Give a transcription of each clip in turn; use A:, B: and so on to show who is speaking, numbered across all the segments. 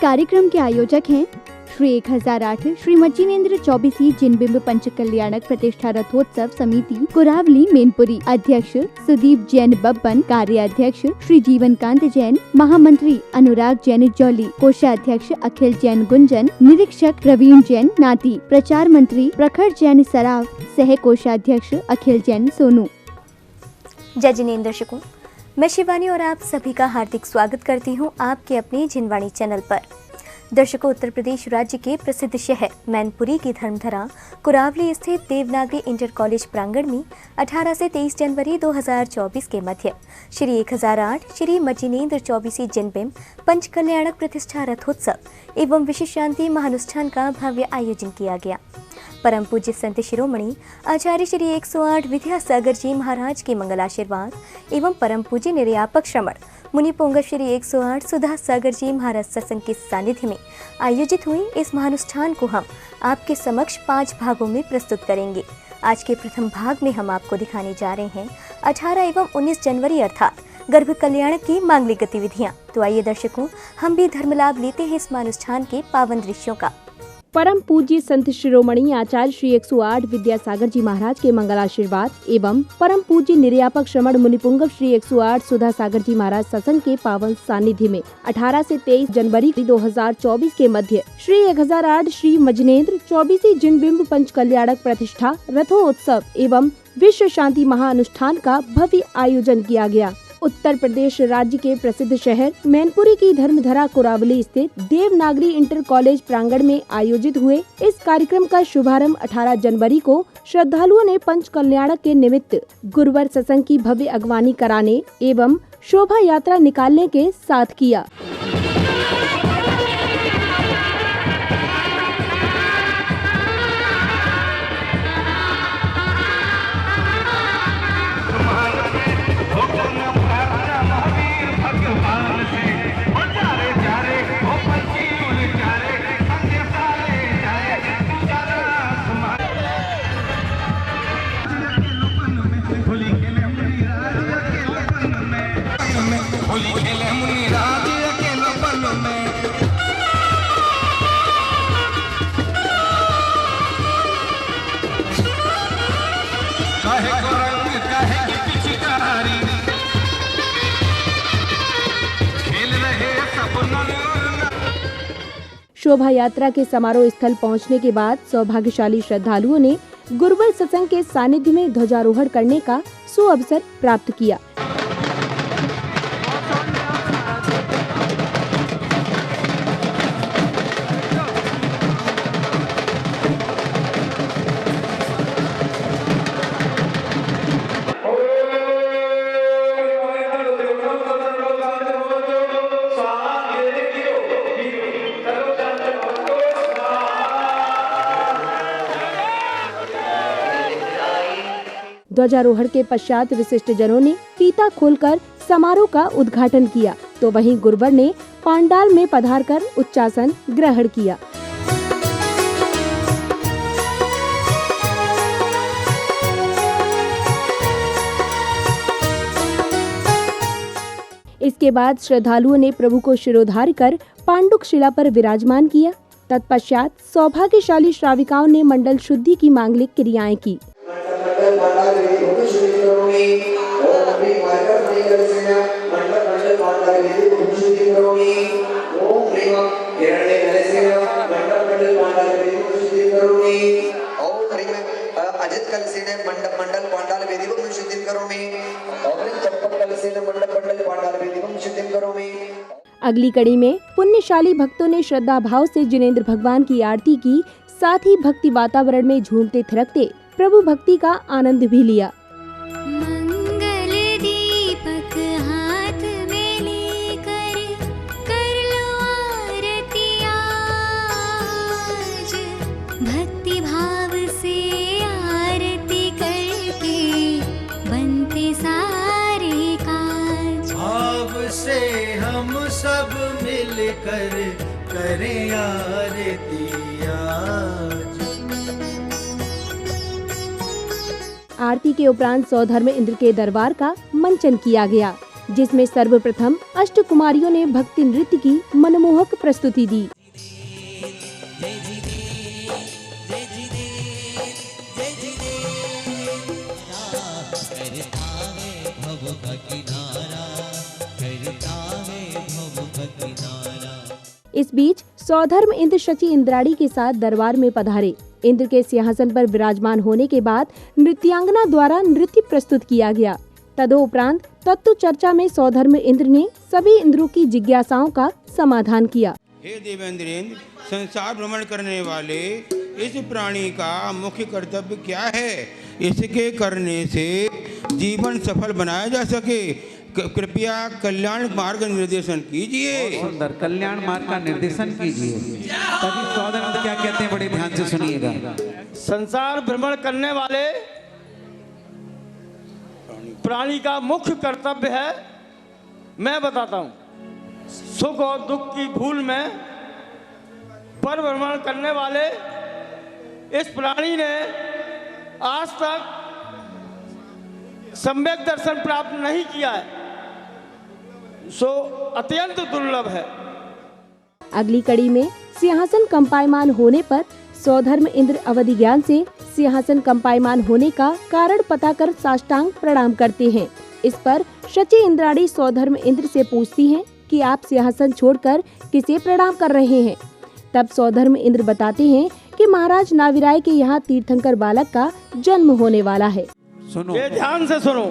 A: कार्यक्रम के आयोजक हैं श्री 1008 श्रीमद जिनेन्द्र चौबीसी जिनबिंब पंच कल्याणक प्रतिष्ठा रथोत्सव समिति कुरावली मैनपुरी। अध्यक्ष सुदीप जैन बब्बन, कार्याध्यक्ष श्री जीवनकांत जैन, महामंत्री अनुराग जैन जौली, कोषाध्यक्ष अखिल जैन गुंजन, निरीक्षक प्रवीण जैन नाती, प्रचार मंत्री प्रखर जैन सराव, सह कोषाध्यक्ष अखिल जैन सोनू।
B: जय जिनेन्द्र दर्शकों, मैं शिवानी और आप सभी का हार्दिक स्वागत करती हूं आपके अपने जिनवाणी चैनल पर। दर्शकों, उत्तर प्रदेश राज्य के प्रसिद्ध शहर मैनपुरी की धर्मधरा कुरावली स्थित देवनागरी इंटर कॉलेज प्रांगण में 18 से 23 जनवरी 2024 के मध्य श्री 1008 श्री मजिनेन्द्र चौबीसी जिनबिंब पंच कल्याणक प्रतिष्ठा रथोत्सव एवं विशेष शांति महानुष्ठान का भव्य आयोजन किया गया। परम पूज्य संत शिरोमणि आचार्य श्री 108 विद्यासागर जी महाराज के मंगलाशीर्वाद एवं परम पूज्य निर्यापक श्रमण मुनि पोंगव श्री 108 सुधा सागर जी महाराज सत्संग के सानिध्य में आयोजित हुए इस महानुष्ठान को हम आपके समक्ष 5 भागों में प्रस्तुत करेंगे। आज के प्रथम भाग में हम आपको दिखाने जा रहे हैं 18 एवं 19 जनवरी अर्थात गर्भ कल्याण की मांगलिक गतिविधियां। तो आइए दर्शकों, हम भी धर्म लाभ लेते हैं इस महानुष्ठान के पावन दृश्यों का।
C: परम पूज्य संत शिरोमणि आचार्य श्री 108 विद्यासागर जी महाराज के मंगलाशीर्वाद एवं परम पूज्य निर्यापक श्रमण मुनिपुंगव श्री 108 सुधा सागर जी महाराज सत्संग के पावन सानिध्य में 18 से 23 जनवरी 2024 के मध्य श्री 1008 श्री मजिनेन्द्र चौबीसी जिनबिंब पंच कल्याणक प्रतिष्ठा रथोत्सव एवं विश्व शांति महाअनुष्ठान का भव्य आयोजन किया गया। उत्तर प्रदेश राज्य के प्रसिद्ध शहर मैनपुरी की धर्मधरा कुरावली स्थित देवनागरी इंटर कॉलेज प्रांगण में आयोजित हुए इस कार्यक्रम का शुभारंभ 18 जनवरी को श्रद्धालुओं ने पंच कल्याणक के निमित्त गुरुवर सत्संग की भव्य अगवानी कराने एवं शोभा यात्रा निकालने के साथ किया। शोभा यात्रा के समारोह स्थल पहुंचने के बाद सौभाग्यशाली श्रद्धालुओं ने गुरुवर सत्संग के सानिध्य में ध्वजारोहण करने का सुअवसर प्राप्त किया। ध्वजारोहण के पश्चात विशिष्ट जनों ने फीता खोलकर समारोह का उद्घाटन किया, तो वहीं गुरुवर ने पांडाल में पधारकर उच्चासन ग्रहण किया। इसके बाद श्रद्धालुओं ने प्रभु को शिरोधार्य कर पांडुक शिला पर विराजमान किया। तत्पश्चात सौभाग्यशाली श्राविकाओं ने मंडल शुद्धि की मांगलिक क्रियाएं की। अगली कड़ी में पुण्यशाली भक्तों ने श्रद्धा भाव से जिनेन्द्र भगवान की आरती की, साथ ही भक्ति वातावरण में झूमते थिरकते प्रभु भक्ति का आनंद भी लिया।
D: मंगल दीपक हाथ में लेकर कर लो आरती आज, भक्ति भाव से आरती करके बनते सारे काज।
E: भाव से हम सब मिलकर करें आरती आज।
C: आरती के उपरांत सौधर्म इंद्र के दरबार का मंचन किया गया। जिसमें सर्वप्रथम अष्टकुमारियों ने भक्ति नृत्य की मनमोहक प्रस्तुति दी। इस बीच सौधर्म इंद्र शची इंद्राणी के साथ दरबार में पधारे। इंद्र के सिंहासन पर विराजमान होने के बाद नृत्यांगना द्वारा नृत्य प्रस्तुत किया गया। तदोपरांत तत्व चर्चा में सौधर्म इंद्र ने सभी इंद्रों की जिज्ञासाओं का समाधान किया।
F: हे देवेंद्र, संसार भ्रमण करने वाले इस प्राणी का मुख्य कर्तव्य क्या है? इसके करने से जीवन सफल बनाया जा सके, कृपया कल्याण मार्ग निर्देशन कीजिए।
G: सुंदर, कल्याण मार्ग का निर्देशन कीजिए। तभी सौधर्म क्या कहते हैं, बड़े ध्यान से सुनिएगा।
H: संसार भ्रमण करने वाले प्राणी का मुख्य कर्तव्य है, मैं बताता हूँ, सुख और दुख की भूल में पर भ्रमण करने वाले इस प्राणी ने आज तक सम्यक दर्शन प्राप्त नहीं किया है, सो अत्यंत दुर्लभ है।
C: अगली कड़ी में सिंहासन कंपायमान होने पर सौधर्म इंद्र अवधि ज्ञान से सिंहासन कंपायमान होने का कारण पता कर साष्टांग प्रणाम करते हैं। इस पर शची इंद्राणी सौधर्म इंद्र से पूछती हैं कि आप सिंहासन छोड़कर किसे प्रणाम कर रहे हैं। तब सौधर्म इंद्र बताते हैं कि महाराज नाविराय के यहाँ तीर्थंकर बालक का जन्म होने वाला है।
G: सुनो,
H: ये ध्यान से सुनो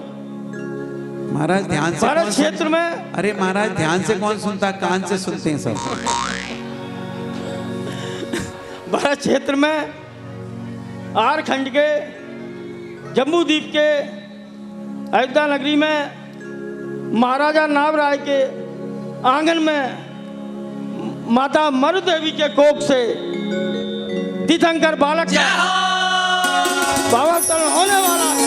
G: महाराज, ध्यान से।
H: भारत क्षेत्र में,
G: अरे महाराज, ध्यान से कौन सुनता, कान से सुनते हैं सब।
H: भारत क्षेत्र में आर खंड के जम्मू द्वीप के अयोध्या नगरी में महाराजा नावराय के आंगन में माता मरु देवी के कोख से तीर्थंकर बालक का भावावतरण होने वाला है।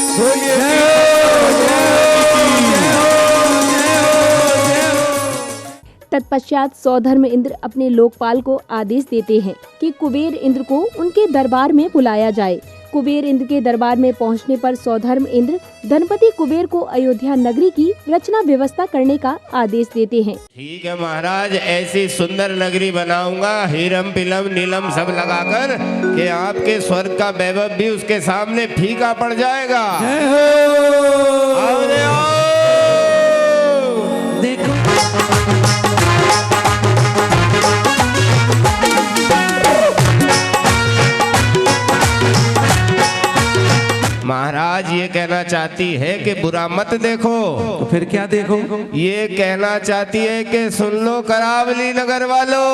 C: तत्पश्चात सौधर्म इंद्र अपने लोकपाल को आदेश देते हैं कि कुबेर इंद्र को उनके दरबार में बुलाया जाए। कुबेर इंद्र के दरबार में पहुंचने पर सौधर्म इंद्र धनपति कुबेर को अयोध्या नगरी की रचना व्यवस्था करने का आदेश देते हैं।
F: ठीक है महाराज, ऐसी सुंदर नगरी बनाऊंगा, हीरम पिलम नीलम सब लगाकर कि आपके स्वर्ग का वैभव भी उसके सामने फीका पड़ जाएगा। महाराज ये कहना चाहती है कि बुरा मत देखो।
G: तो फिर क्या देखो?
F: ये कहना चाहती है कि सुन लो करावली नगर वालों,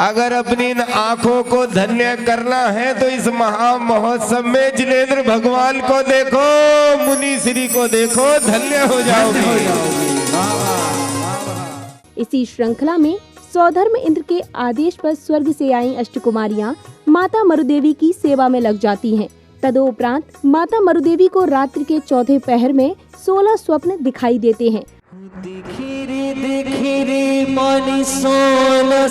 F: अगर अपनी इन आंखों को धन्य करना है तो इस महा महोत्सव में जिनेंद्र भगवान को देखो, मुनि श्री को देखो, धन्य हो जाओगे।
C: इसी श्रृंखला में सौधर्म इंद्र के आदेश पर स्वर्ग से आई अष्टकुमारियां माता मरुदेवी की सेवा में लग जाती हैं। तदोपरांत माता मरुदेवी को रात्रि के चौथे पहर में 16 स्वप्न दिखाई देते हैं।
E: दिखिरी मानी 16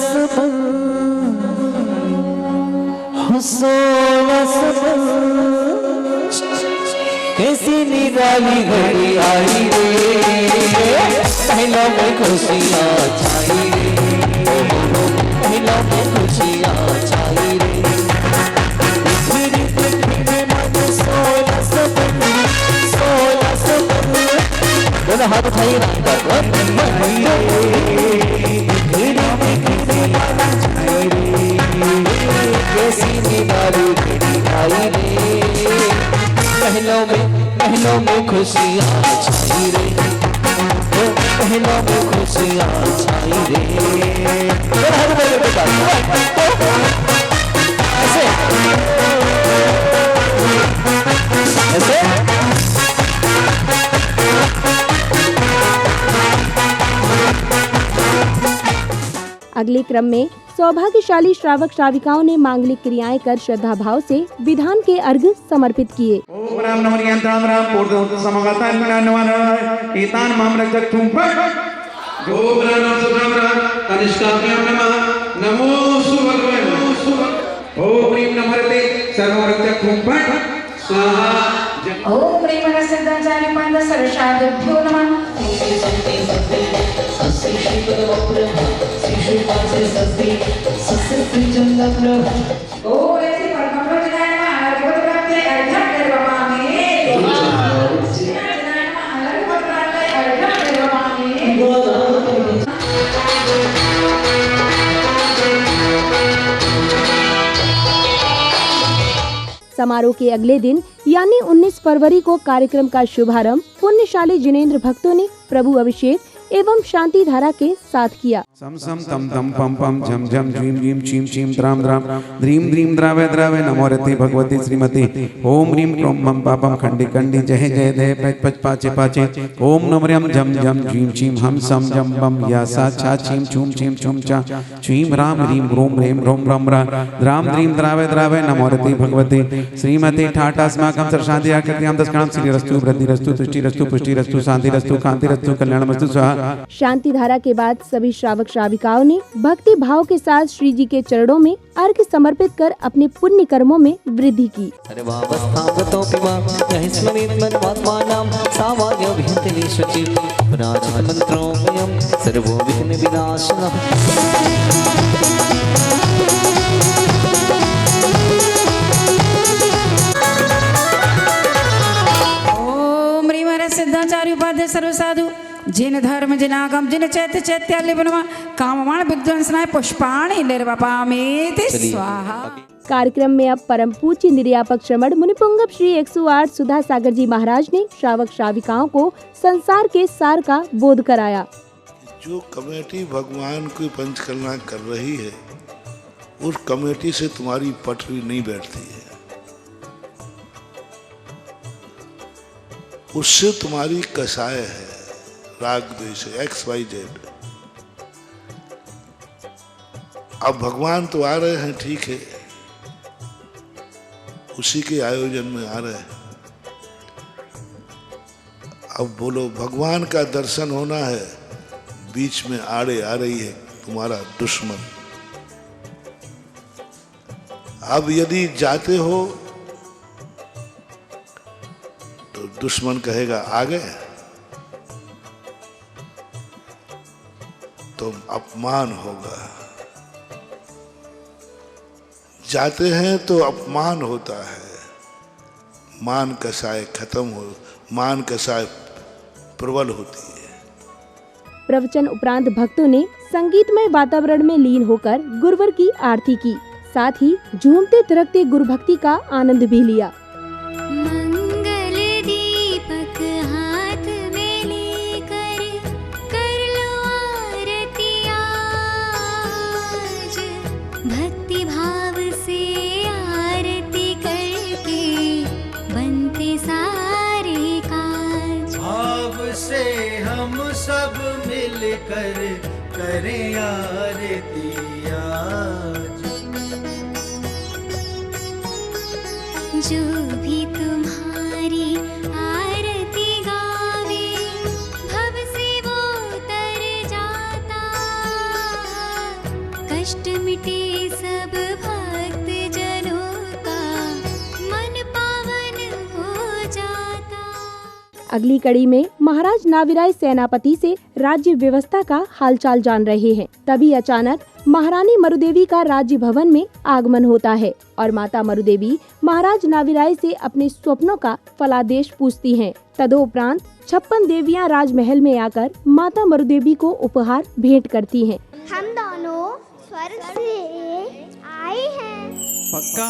E: कैसी निराली घड़ी आई रे, पहला में खुशियाँ छाई रे, पहला में खुशियाँ छाई रे। हाथ उठाइए पहलों में खुशियाँ छाई रे, पहलों में खुशियाँ छाई रे। ऐसे ऐसे
C: अगले क्रम में सौभाग्यशाली श्रावक श्राविकाओं ने मांगलिक क्रियाएं कर श्रद्धा भाव से विधान के अर्घ समर्पित किए।
I: ओम प्रेमण सिद्धाचार्य पाद सर्वशादुभ्यो नमः। ओम ऐसे परमात्मा जनाय नमः अर्घ्य प्राप्ते अर्घ्यं निर्वमामि। जनाय नमः अर्घ्य प्राप्ते अर्घ्यं निर्वमामि।
C: समारोह के अगले दिन यानी 19 फरवरी को कार्यक्रम का शुभारंभ पुण्यशाली जिनेंद्र भक्तों ने प्रभु अभिषेक एवं शांति धारा के साथ किया।
G: सम सम तम तम पम पम झम झम झीम झीम चीम चीम द्राम द्राम द्रीम द्रीम द्रावे द्रावे नमो रति भगवती श्रीमती ओम ह्रीम क्रोम मम पापम खंडी खंडी जय जय दे पच पच पाचे पाचे ओम नमर्यम झम झम झीम चीम हम सम जम बम या सा छा चीम छूम चीम छुम चा चीम राम ह्रीम ग्रोम ह्रीम रोम रम रा द्राम द्रीम द्रावे द्रावे नमो रति भगवती श्रीमती ठाटा अस्माकं सर्वशांति आकृत्यां दशकां श्री रस्तु वृद्धि रस्तु तुष्टि रस्तु पुष्टि रस्तु शांति रस्तु कांति रस्तु कल्याणमस्तु स्वाहा।
C: शांति धारा के बाद सभी श्रावक श्राविकाओं ने भक्ति भाव के साथ श्री जी के चरणों में अर्घ्य समर्पित कर अपने पुण्य कर्मों में वृद्धि की।
I: ओम ह्रीम सिद्धाचार्य उपाध्याय सर्वसाधु जिन धर्म जिनागम जिन चैत्य चैत्यालिबनमा कामवाण विध्वंसनाय पुष्पाणि निर्वपामेति स्वाहा।
C: कार्यक्रम में अब परम पूज्य निर्यापक श्रमण मुनिपुंगव श्री 108 सुधा सागर जी महाराज ने श्रावक श्राविकाओं को संसार के सार का बोध कराया।
J: जो कमेटी भगवान की पंचकलना कर रही है उस कमेटी से तुम्हारी पटरी नहीं बैठती है, उससे तुम्हारी कसाय है राग द्वेष XYZ। अब भगवान तो आ रहे हैं, ठीक है, उसी के आयोजन में आ रहे हैं। अब बोलो भगवान का दर्शन होना है, बीच में आड़े आ रही है तुम्हारा दुश्मन। अब यदि जाते हो तो दुश्मन कहेगा आ गए, तो अपमान होगा। जाते हैं तो अपमान होता है, मान कसाय खत्म हो, मान कसाय प्रबल होती है।
C: प्रवचन उपरांत भक्तों ने संगीतमय वातावरण में लीन होकर गुरुवर की आरती की, साथ ही झूमते थिरकते गुरु भक्ति का आनंद भी लिया।
D: मंगल दीपक हाथ में लेकर कर लो आरती आज, भक्ति भाव से आरती करके बनते सारे काज।
E: भाव से हम सब मिलकर करें आरती आज।
D: जो भी तुम्हारी आरती गावे भव से वो तर जाता, कष्ट मिटे सब भक्त जनों का, मन पावन हो जाता।
C: अगली कड़ी में महाराज नाविराय सेनापति से राज्य व्यवस्था का हालचाल जान रहे हैं। तभी अचानक महारानी मरुदेवी का राज्य भवन में आगमन होता है और माता मरुदेवी महाराज नाविराय से अपने स्वप्नों का फलादेश पूछती हैं। तदोपरांत 56 देवियां राजमहल में आकर माता मरुदेवी को उपहार भेंट करती हैं।
K: हम दोनों स्वर्ग से आए हैं।
G: पक्का?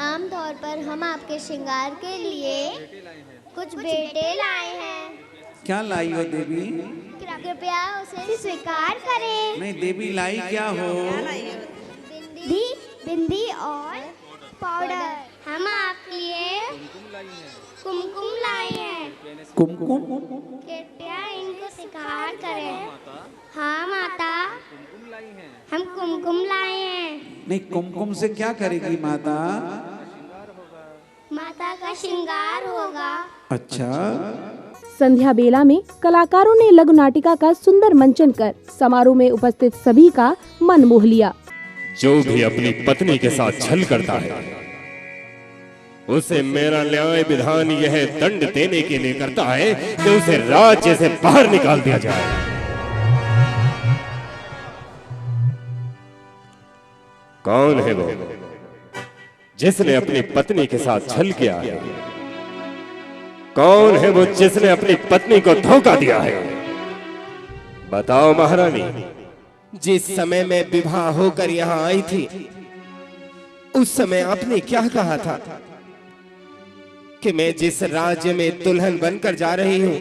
K: आमतौर पर हम आपके श्रृंगार के लिए कुछ बेटे लाए हैं।
G: क्या लाई हो देवी?
K: कृपया उसे स्वीकार करें।
G: नहीं देवी लाई क्या हो?
K: बिंदी और पाउडर। हम आपके लिए कुमकुम लाए हैं।
G: कुमकुम?
K: कृपया इनको स्वीकार करें। हाँ माता, हम कुमकुम लाए हैं।
G: नहीं कुमकुम से क्या करेगी माता?
K: माता का श्रृंगार होगा।
G: अच्छा।
C: संध्या बेला में कलाकारों ने लघु नाटिका का सुंदर मंचन कर समारोह में उपस्थित सभी का मन मोह लिया।
L: जो भी अपनी पत्नी के साथ छल करता है
F: उसे मेरा न्याय विधान यह दंड देने के लिए करता है कि उसे राज्य से बाहर निकाल दिया जाए। कौन है वो जिसने अपनी पत्नी के साथ छल किया है? कौन है वो जिसने अपनी पत्नी को धोखा दिया है? बताओ महारानी।
L: जिस समय मैं विवाह होकर यहाँ आई थी उस समय आपने क्या कहा था कि मैं जिस राज्य में दुल्हन बनकर जा रही हूं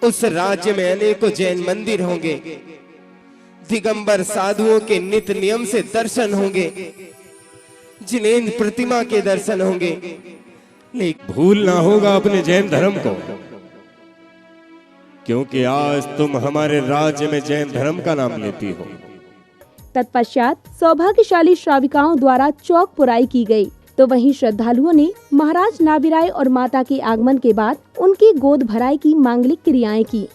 L: उस राज्य में अनेकों जैन मंदिर होंगे, दिगंबर साधुओं के नित्य नियम से दर्शन होंगे, जिनेंद्र प्रतिमा के दर्शन होंगे।
F: लेकिन भूलना होगा अपने जैन धर्म को, क्योंकि आज तुम हमारे राज्य में जैन धर्म का नाम लेती हो।
C: तत्पश्चात सौभाग्यशाली श्राविकाओं द्वारा चौक पुराई की गई, तो वहीं श्रद्धालुओं ने महाराज नाबिराय और माता के आगमन के बाद उनकी गोद भराई की मांगलिक क्रियाएं की।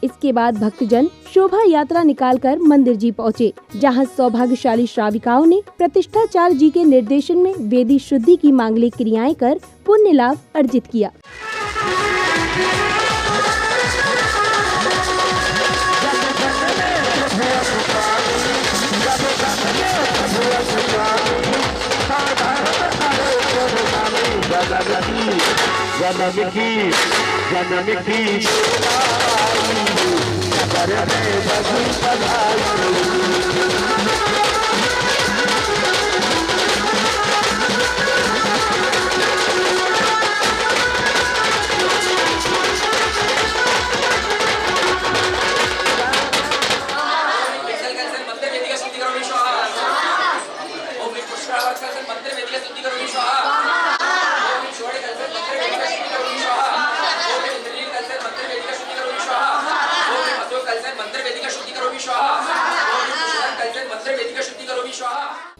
C: इसके बाद भक्तजन शोभा यात्रा निकालकर मंदिर जी पहुँचे, जहां सौभाग्यशाली श्राविकाओं ने प्रतिष्ठाचार्य जी के निर्देशन में वेदी शुद्धि की मांगलिक क्रियाएं कर पुण्य लाभ अर्जित किया।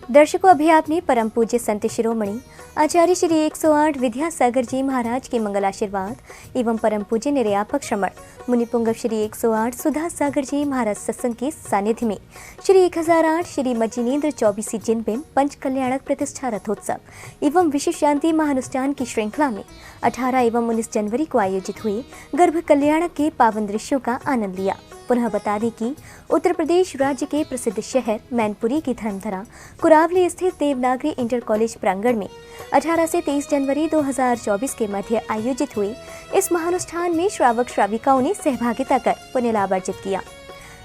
B: दर्शकों, अभी आपने परम पूज्य संत शिरोमणि आचार्य श्री 108 विद्यासागर जी महाराज के मंगल आशीर्वाद एवं परम पूज्य निर्यापक श्रमण मुनिपुंगव श्री 108 सुधा सागर जी महाराज सत्संग के सानिध्य में श्री 1008 श्री मज्जिनेंद्र चौबीसी जिनबिंब पंच कल्याणक प्रतिष्ठा रथोत्सव एवं विश्व शांति महानुष्ठान की श्रृंखला में 18 एवं 19 जनवरी को आयोजित हुए गर्भ कल्याणक के पावन दृश्यों का आनंद लिया। पुनः बता दें कि उत्तर प्रदेश राज्य के प्रसिद्ध शहर मैनपुरी की धर्मधरा कुरावली स्थित देवनागरी इंटर कॉलेज प्रांगण में 18 से 23 जनवरी 2024 के मध्य आयोजित हुए इस महानुष्ठान में श्रावक श्राविकाओं ने सहभागिता कर पुण्य लाभ अर्जित किया।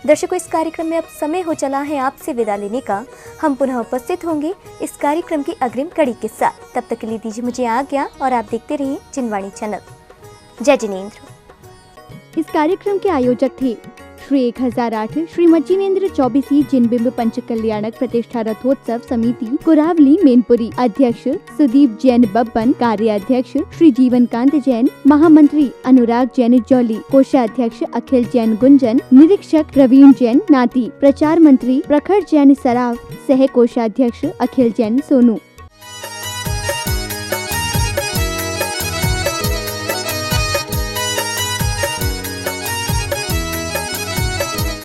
B: दर्शकों, इस कार्यक्रम में अब समय हो चला है आपसे विदा लेने का। हम पुनः उपस्थित होंगे इस कार्यक्रम की अग्रिम कड़ी के साथ। तब तक के लिए दीजिए मुझे आज्ञा और आप देखते रहिए जिनवाणी चैनल। जय जिनेंद्र।
A: इस कार्यक्रम के आयोजक थे श्री 1008 श्री मज्जिनेंद्र चौबीसी जिनबिंब पंच कल्याणक प्रतिष्ठा रथोत्सव समिति कुरावली मैनपुरी। अध्यक्ष सुदीप जैन बब्बन, कार्याध्यक्ष श्री जीवनकांत जैन, महामंत्री अनुराग जैन जौली, कोषाध्यक्ष अखिल जैन गुंजन, निरीक्षक प्रवीण जैन नाती, प्रचार मंत्री प्रखर जैन सराव, सह कोषाध्यक्ष अखिल जैन सोनू।